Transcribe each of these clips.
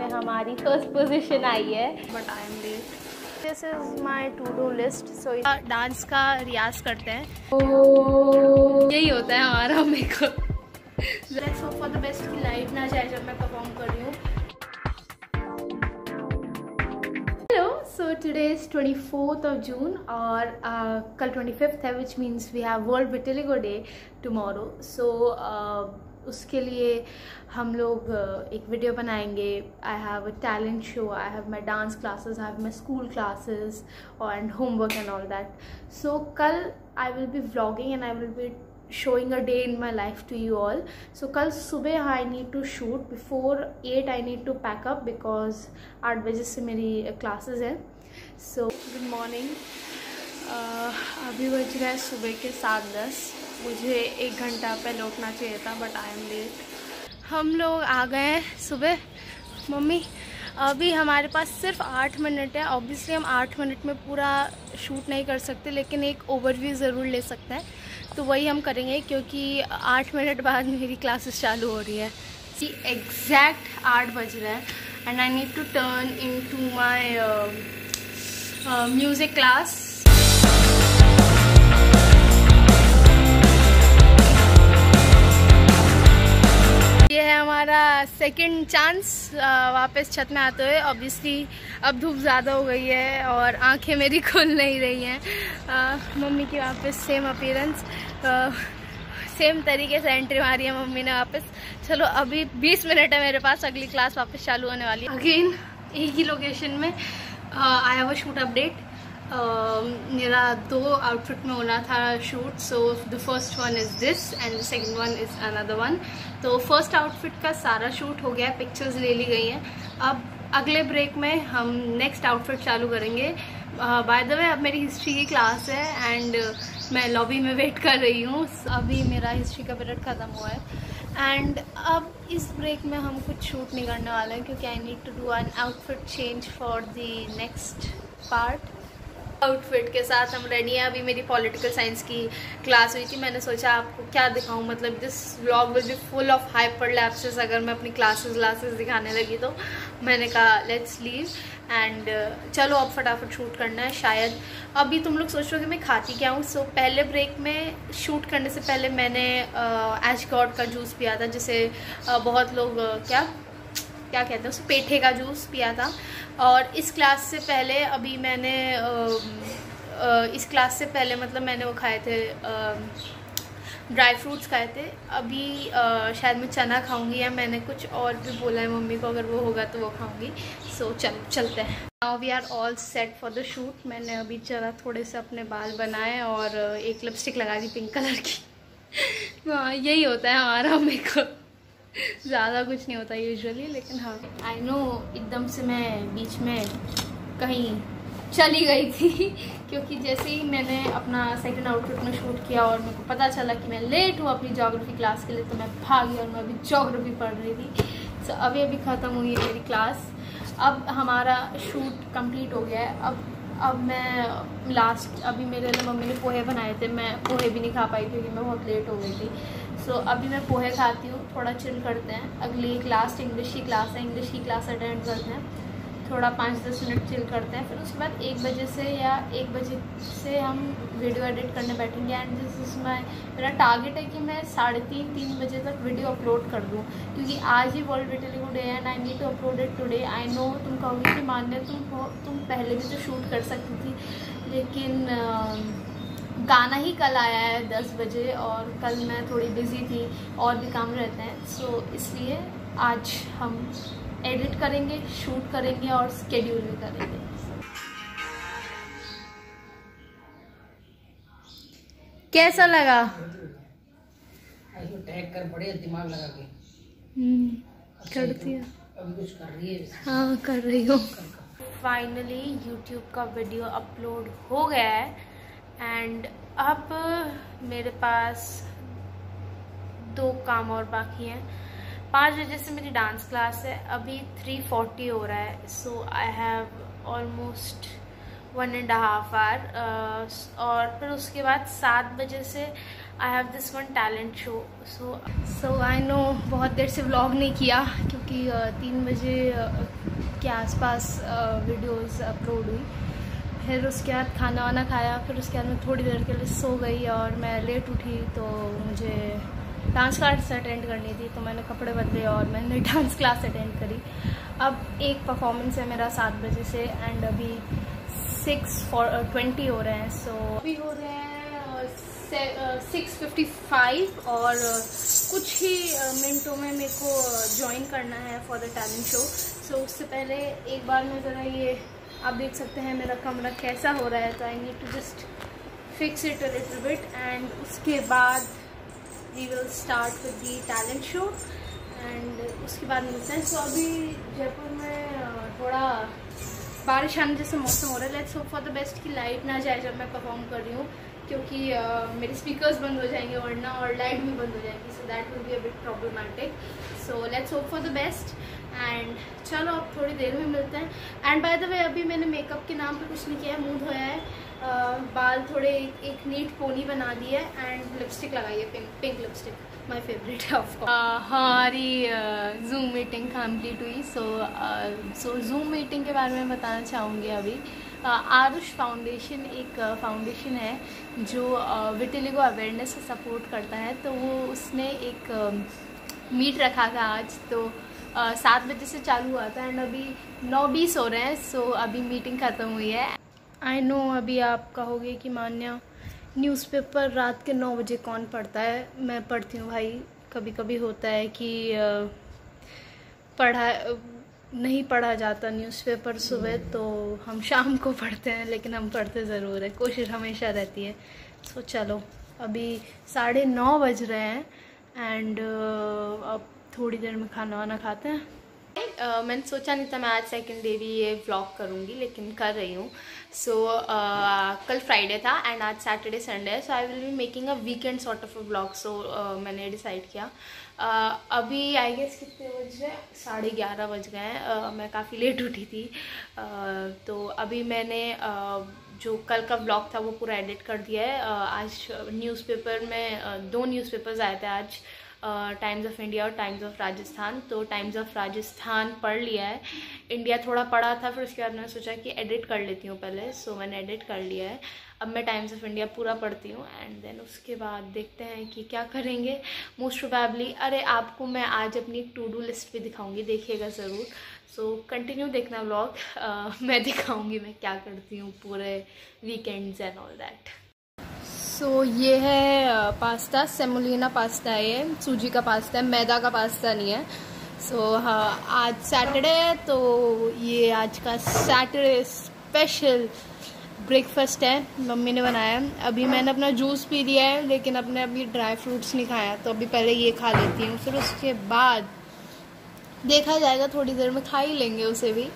में हमारी first position आई है, but I am late. This is my to do list. So dance का रियाज करते हैं, यही होता है हमारा makeup. Let's hope for the best की लाइट ना जाए जब मैं परफॉर्म कर रही हूँ। So today is 24th of June और कल 25th है, which means we have World Vitiligo Day tomorrow. So उसके लिए हम लोग एक वीडियो बनाएंगे। I have a talent show, I have my dance classes, I have my school classes and homework and all that. So कल I will be vlogging and I will be showing a day in my life to you all. So कल सुबह I need to shoot, before 8 I need to pack up because 8 बजे से मेरी classes है। So good morning। अभी बज रहा है सुबह के 7:10। मुझे 1 घंटा पहले उठना चाहिए था, बट आई एम लेट। हम लोग आ गए हैं सुबह। मम्मी अभी हमारे पास सिर्फ 8 मिनट है। ऑब्वियसली हम 8 मिनट में पूरा शूट नहीं कर सकते, लेकिन एक ओवरव्यू ज़रूर ले सकते हैं, तो वही हम करेंगे क्योंकि 8 मिनट बाद मेरी क्लासेस चालू हो रही है। एग्जैक्ट 8 बज रहे हैं and I need to turn in to my music class. ये है हमारा सेकंड चांस वापस छत में आते हुए। ऑब्वियसली अब धूप ज़्यादा हो गई है और आंखें मेरी खुल नहीं रही हैं। मम्मी की वापस सेम अपीयरेंस, सेम तरीके से एंट्री मारी है मम्मी ने वापस। चलो अभी 20 मिनट है मेरे पास, अगली क्लास वापस चालू होने वाली है। अगेन एक ही लोकेशन में I have a shoot update. मेरा 2 आउटफिट में होना था shoot. So the first one is this and the second one is another one. तो फर्स्ट आउटफिट का सारा शूट हो गया है, पिक्चर्स ले ली गई हैं। अब अगले ब्रेक में हम नेक्स्ट आउटफिट चालू करेंगे। बाय द वे अब मेरी हिस्ट्री की क्लास है एंड मैं लॉबी में वेट कर रही हूँ। अभी मेरा हिस्ट्री का पीरियड ख़त्म हुआ है एंड अब इस ब्रेक में हम कुछ शूट नहीं करने वाले हैं क्योंकि I need to do an outfit change for the next part. Outfit के साथ हम रेडी हैं। अभी मेरी पॉलिटिकल साइंस की क्लास हुई थी। मैंने सोचा आपको क्या दिखाऊं, मतलब this vlog will be full of hyperlapses अगर मैं अपनी क्लासेस दिखाने लगी। तो मैंने कहा लेट्स लीव एंड चलो अब फटाफट शूट करना है। शायद अभी तुम लोग सोच रहे हो कि मैं खाती क्या हूँ। सो पहले ब्रेक में शूट करने से पहले मैंने एश गॉड का जूस पिया था, जिसे बहुत लोग क्या कहते हैं उसे, पेठे का जूस पिया था। और इस क्लास से पहले अभी मैंने इस क्लास से पहले मतलब मैंने वो खाए थे, ड्राई फ्रूट्स खाए थे। अभी शायद मैं चना खाऊंगी या मैंने कुछ और भी बोला है मम्मी को, अगर वो होगा तो वो खाऊंगी। सो चलते हैं। Now we are all set for the shoot. मैंने अभी जरा थोड़े से अपने बाल बनाए और एक लिपस्टिक लगा दी पिंक कलर की। हाँ यही होता है हमारा मेकअप, ज़्यादा कुछ नहीं होता यूजुअली, लेकिन हाँ आई नो एकदम से मैं बीच में कहीं चली गई थी क्योंकि जैसे ही मैंने अपना सेकंड आउटफिट में शूट किया और मेरे को पता चला कि मैं लेट हूँ अपनी ज्योग्राफी क्लास के लिए, तो मैं भागी और मैं अभी ज्योग्राफी पढ़ रही थी। सो अभी ख़त्म हुई है मेरी क्लास। अब हमारा शूट कंप्लीट हो गया है। अब मैं अभी मेरे लिए मम्मी ने पोहे बनाए थे, मैं पोहे भी नहीं खा पाई क्योंकि मैं बहुत लेट हो गई थी। सो अभी मैं पोहे खाती हूँ, थोड़ा चिल करते हैं। अगली क्लास इंग्लिश की क्लास है, इंग्लिश की क्लास अटेंड करते हैं, थोड़ा 5-10 मिनट चिल करते हैं। फिर उसके बाद 1 बजे से या 1 बजे से हम वीडियो एडिट करने बैठेंगे एंड दिस इज़ मेरा टारगेट है कि मैं 3:30 बजे तक वीडियो अपलोड कर दूँ क्योंकि आज ही वर्ल्ड विटिलिगो डे है and I need to upload it today. I know तुम कहोगे कि मान्य तुम पहले भी तो शूट कर सकती थी, लेकिन गाना ही कल आया है 10 बजे और कल मैं थोड़ी बिज़ी थी और भी काम रहते हैं। सो इसलिए आज हम एडिट करेंगे, शूट करेंगे और स्केड्यूल भी करेंगे। कैसा लगा? टैग कर बड़े दिमाग लगा के करती है। अभी कुछ कर रही है? हाँ कर रही हूँ। फाइनली यूट्यूब का वीडियो अपलोड हो गया है एंड अब मेरे पास 2 काम और बाकी हैं। 5 बजे से मेरी डांस क्लास है, अभी 3:40 हो रहा है। So I have almost 1.5 our और फिर उसके बाद 7 बजे से आई have this one talent show. So I know बहुत देर से व्लॉग नहीं किया क्योंकि 3 बजे के आसपास वीडियोस अपलोड हुई। फिर उसके बाद खाना वाना खाया, फिर उसके बाद मैं थोड़ी देर के लिए सो गई और मैं लेट उठी तो मुझे डांस क्लास अटेंड करनी थी, तो मैंने कपड़े बदले और मैंने डांस क्लास अटेंड करी। अब एक परफॉर्मेंस है मेरा 7 बजे से एंड अभी 6:20 हो रहे हैं। सो अभी हो रहे हैं 6:55 और कुछ ही मिनटों में मेरे को ज्वाइन करना है फॉर द टैलेंट शो। सो उससे पहले एक बार मैं ज़रा ये आप देख सकते हैं मेरा कमरा कैसा हो रहा है, तो I need to just fix it a little bit and उसके बाद we will start with the talent show and उसके बाद मिलते हैं। सो अभी जयपुर में थोड़ा बारिश आने जैसे मौसम हो रहा है। Let's hope for the best कि लाइट ना जाए जब मैं परफॉर्म कर रही हूँ, क्योंकि मेरे स्पीकर्स बंद हो जाएंगे वरना, और लाइट भी बंद हो जाएगी, so that will be a bit problematic. So let's hope for the best and चलो अब थोड़ी देर में मिलते हैं। एंड बाय द वे अभी मैंने मेकअप के नाम पे कुछ नहीं किया है, मुंह धोया है, बाल थोड़े एक नीट पोनी बना दी है एंड लिपस्टिक लगाई है, पिंक लिपस्टिक, माय फेवरेट है ऑफ कोर्स। हमारी जूम मीटिंग कंप्लीट हुई। सो जूम मीटिंग के बारे में बताना चाहूँगी अभी। आरुष फाउंडेशन एक फाउंडेशन है जो विटिलिगो अवेयरनेस से सपोर्ट करता है, तो वो उसने एक मीट रखा था आज, तो 7 बजे से चालू हुआ था एंड अभी 9:20 हो रहे हैं। सो अभी मीटिंग ख़त्म हुई है। आई नो अभी आप कहोगे कि मान्या न्यूज़पेपर रात के 9 बजे कौन पढ़ता है। मैं पढ़ती हूँ भाई, कभी कभी होता है कि नहीं पढ़ा जाता न्यूज़पेपर सुबह, तो हम शाम को पढ़ते हैं, लेकिन हम पढ़ते ज़रूर है, कोशिश हमेशा रहती है। सो चलो अभी 9:30 बज रहे हैं एंड अब थोड़ी देर में खाना वाना खाते हैं। मैंने सोचा नहीं था मैं आज सेकंड डे भी ये व्लॉग करूँगी, लेकिन कर रही हूँ। सो कल फ्राइडे था एंड आज सैटरडे संडे है, so I will be making a weekend sort of a vlog. So मैंने डिसाइड किया अभी आई गेस कितने बज रहे, 11:30 बज गए हैं। मैं काफ़ी लेट उठी थी, तो अभी मैंने जो कल का ब्लॉग था वो पूरा एडिट कर दिया है। आज न्यूज़पेपर में 2 न्यूज़पेपर्स आए थे आज, टाइम्स ऑफ इंडिया और टाइम्स ऑफ राजस्थान। तो टाइम्स ऑफ राजस्थान पढ़ लिया है, इंडिया थोड़ा पढ़ा था, फिर उसके बाद मैंने सोचा कि एडिट कर लेती हूँ पहले। सो मैंने एडिट कर लिया है, अब मैं टाइम्स ऑफ इंडिया पूरा पढ़ती हूँ एंड देन उसके बाद देखते हैं कि क्या करेंगे। मोस्ट प्रोबेबली अरे आपको मैं आज अपनी एक टू डू लिस्ट भी दिखाऊंगी, देखिएगा ज़रूर। सो कंटिन्यू देखना व्लॉग, मैं दिखाऊंगी मैं क्या करती हूँ पूरे वीकेंड्स एंड ऑल दैट। सो ये है पास्ता, सेमोलिना पास्ता है, ये सूजी का पास्ता है, मैदा का पास्ता नहीं है। सो हाँ आज सैटरडे है, तो ये आज का सैटरडे स्पेशल ब्रेकफास्ट है, मम्मी ने बनाया है। अभी मैंने अपना जूस पी लिया है, लेकिन अपने अभी ड्राई फ्रूट्स नहीं खाया, तो अभी पहले ये खा लेती हूँ, फिर उसके बाद देखा जाएगा, थोड़ी देर में खा ही लेंगे उसे भी।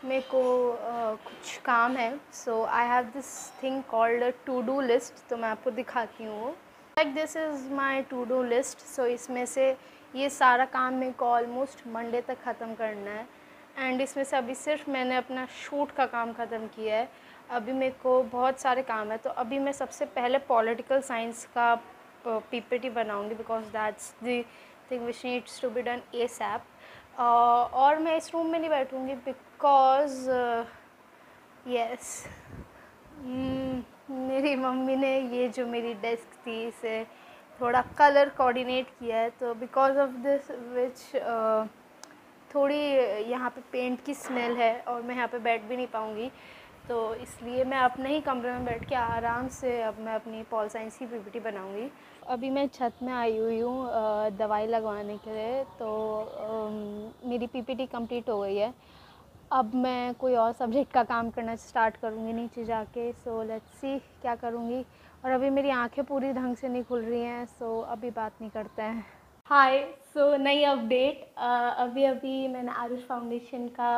मेरे को कुछ काम है, so I have this thing called to do list, तो मैं आपको दिखाती हूँ। Like this is my to do list. So इसमें से ये सारा काम मेरे को ऑलमोस्ट मंडे तक ख़त्म करना है एंड इसमें से अभी सिर्फ मैंने अपना शूट का काम ख़त्म किया है। अभी मेरे को बहुत सारे काम है, तो अभी मैं सबसे पहले पॉलिटिकल साइंस का पीपीटी बनाऊँगी, because that's the thing which needs to be done ASAP। और मैं इस रूम में नहीं बैठूँगी बिकॉज यस मेरी मम्मी ने ये जो मेरी डेस्क थी इसे थोड़ा कलर कोऑर्डिनेट किया है, तो बिकॉज ऑफ दिस विच थोड़ी यहाँ पे पेंट की स्मेल है और मैं यहाँ पे बैठ भी नहीं पाऊँगी, तो इसलिए मैं अपने ही कमरे में बैठ के आराम से अब मैं अपनी पॉल साइंस की पीपीटी बनाऊँगी। अभी मैं छत में आई हुई हूँ दवाई लगवाने के लिए, तो मेरी पीपीटी कंप्लीट हो गई है। अब मैं कोई और सब्जेक्ट का काम करना स्टार्ट करूँगी नीचे जाके। सो लेट्स सी क्या करूँगी। और अभी मेरी आंखें पूरी ढंग से नहीं खुल रही हैं, सो अभी बात नहीं करते हैं। हाय, सो नई अपडेट। अभी मैंने आरुष फाउंडेशन का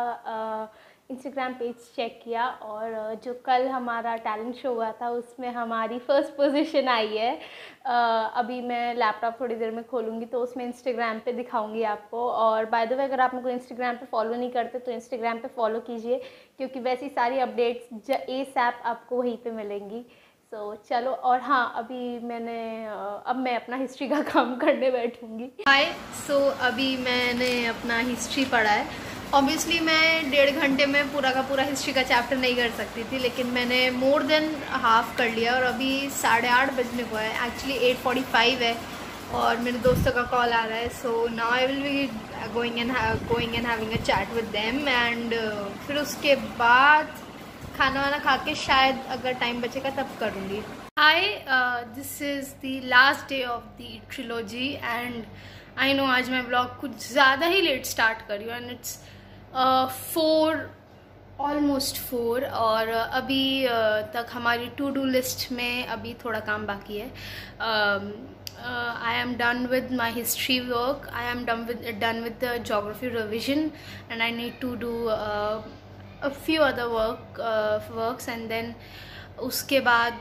इंस्टाग्राम पेज चेक किया और जो कल हमारा टैलेंट शो हुआ था उसमें हमारी फ़र्स्ट पोजीशन आई है। अभी मैं लैपटॉप थोड़ी देर में खोलूँगी तो उसमें इंस्टाग्राम पे दिखाऊंगी आपको। और बाय द वे अगर आप मेरे को इंस्टाग्राम पे फॉलो नहीं करते तो इंस्टाग्राम पे फॉलो कीजिए, क्योंकि वैसी सारी अपडेट्स ASAP आपको वहीं पे मिलेंगी। चलो, और हाँ, अभी अब मैं अपना हिस्ट्री का काम करने बैठूँगी। हाय, अभी मैंने अपना हिस्ट्री पढ़ा है। ऑब्वियसली मैं 1.5 घंटे में पूरा का पूरा हिस्ट्री का चैप्टर नहीं कर सकती थी, लेकिन मैंने मोर देन हाफ कर लिया और अभी 8:30 बजने को है। एक्चुअली 8:45 है और मेरे दोस्तों का कॉल आ रहा है। So now I will be going and having a chat with them and फिर उसके बाद खाना वाना खा के शायद अगर टाइम बचेगा तब करूँगी। Hi, this is the last day of the trilogy and I know आज मैं ब्लॉग कुछ ज़्यादा ही लेट स्टार्ट कर रही हूँ एंड इट्स 4 और अभी तक हमारी टू डू लिस्ट में अभी थोड़ा काम बाकी है। I am done with my history work, I am done with the geography revision and I need to do a few other works and then उसके बाद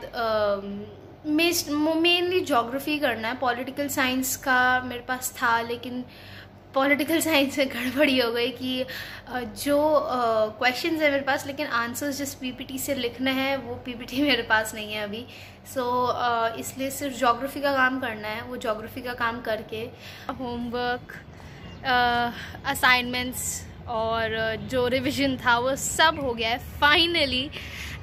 मेनली ज्योग्राफी करना है। पॉलिटिकल साइंस का मेरे पास था, लेकिन पॉलिटिकल साइंस में गड़बड़ी हो गई कि जो क्वेश्चंस है मेरे पास, लेकिन आंसर्स जिस पीपीटी से लिखने हैं वो पीपीटी मेरे पास नहीं है अभी। इसलिए सिर्फ ज्योग्राफी का काम करना है। वो ज्योग्राफी का काम करके होमवर्क, असाइनमेंट्स और जो रिविज़न था वो सब हो गया है फाइनली।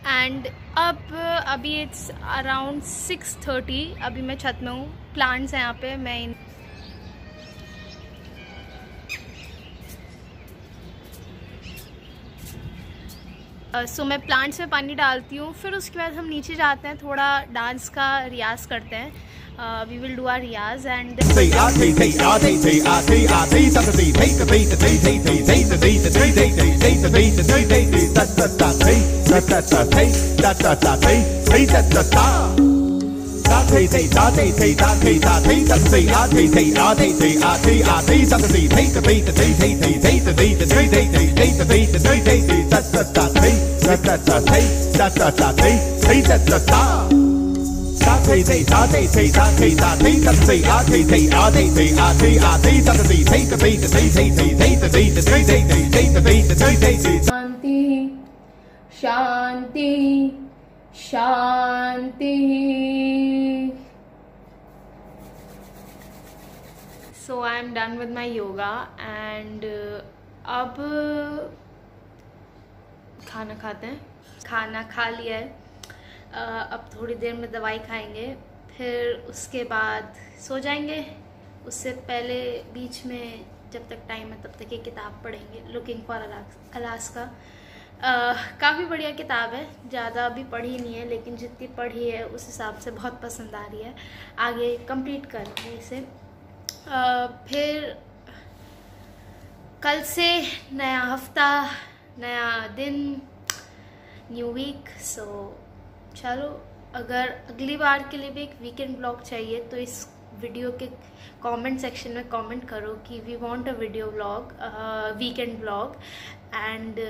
एंड अभी इट्स अराउंड 6:30। अभी मैं छत में हूँ, प्लांट्स हैं यहाँ पे। मैं प्लांट्स में पानी डालती हूँ, फिर उसके बाद हम नीचे जाते हैं, थोड़ा डांस का रियाज करते हैं। We will do our रियाज एंड शांति शांति। So I am done with my yoga and अब खाना खाते हैं। खाना खा लिया है, अब थोड़ी देर में दवाई खाएंगे, फिर उसके बाद सो जाएंगे। उससे पहले बीच में जब तक टाइम है तब तक ये किताब पढ़ेंगे, लुकिंग फॉर अलास्का। काफ़ी बढ़िया किताब है, ज़्यादा अभी पढ़ी नहीं है, लेकिन जितनी पढ़ी है उस हिसाब से बहुत पसंद आ रही है। आगे कंप्लीट करेंगे इसे। फिर कल से नया हफ्ता, नया दिन, न्यू वीक। चलो, अगर अगली बार के लिए भी एक वीकेंड ब्लॉग चाहिए तो इस वीडियो के कमेंट सेक्शन में कमेंट करो कि we want a video blog, weekend blog. And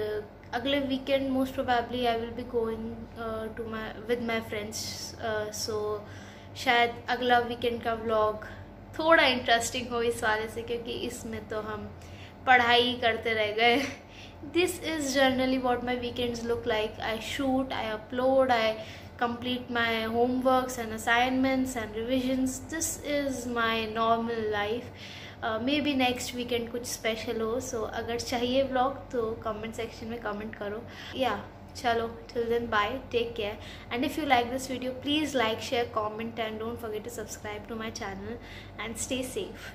अगले weekend most probably I will be going with my friends. शायद अगला वीकेंड का ब्लॉग थोड़ा इंटरेस्टिंग हो इस वाले से, क्योंकि इसमें तो हम पढ़ाई करते रह गए। This is generally what my weekends look like. I shoot, I upload, I complete my homeworks and assignments and revisions. This is my normal life. Maybe next weekend कुछ special हो, so अगर चाहिए vlog तो comment section में comment करो। Yeah, चलो, till then bye, take care, and if you like this video please like, share, comment and don't forget to subscribe to my channel and stay safe.